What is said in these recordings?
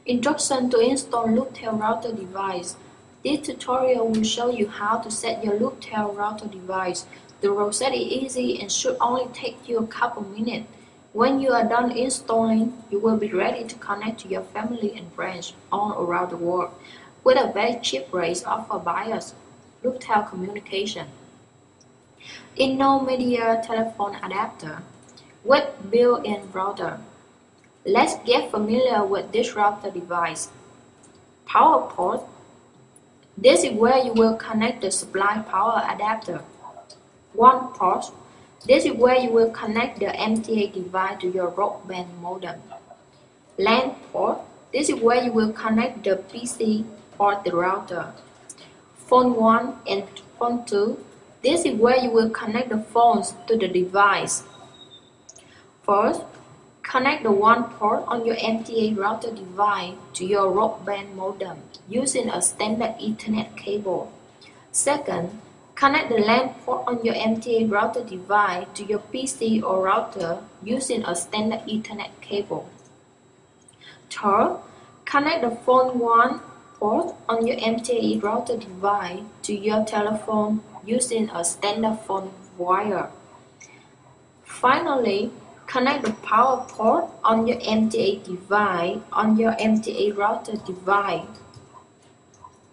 Instruction to install looptele router device. This tutorial will show you how to set your looptele router device. The process is easy and should only take you a couple minutes. When you are done installing, you will be ready to connect to your family and friends all around the world with a very cheap rate offered by us, looptele communication. MTA telephone adapter with built-in router. Let's get familiar with this router device. Power port. This is where you will connect the supply power adapter. One port. This is where you will connect the MTA device to your broadband modem. LAN port. This is where you will connect the PC or the router. Phone 1 and phone 2. This is where you will connect the phones to the device. First, connect the one port on your MTA router device to your broadband modem using a standard Ethernet cable. Second, connect the LAN port on your MTA router device to your PC or router using a standard Ethernet cable. Third, connect the phone 1 port on your MTA router device to your telephone using a standard phone wire. Finally, connect the power port on your MTA device on your MTA router device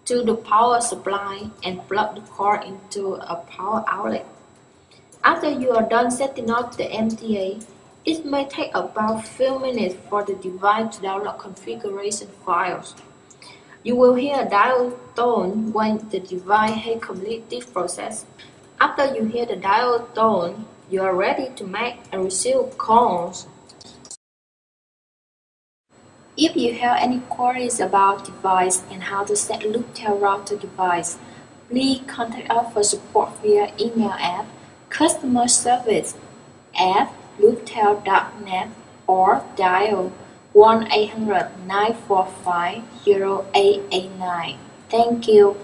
to the power supply and plug the cord into a power outlet. After you are done setting up the MTA, it may take about a few minutes for the device to download configuration files. You will hear a dial tone when the device has completed this process. After you hear the dial tone, you are ready to make and receive calls. If you have any queries about device and how to set looptele router device, please contact us for support via email at customerservice@looptele.net or dial 1-800-945-0889. Thank you.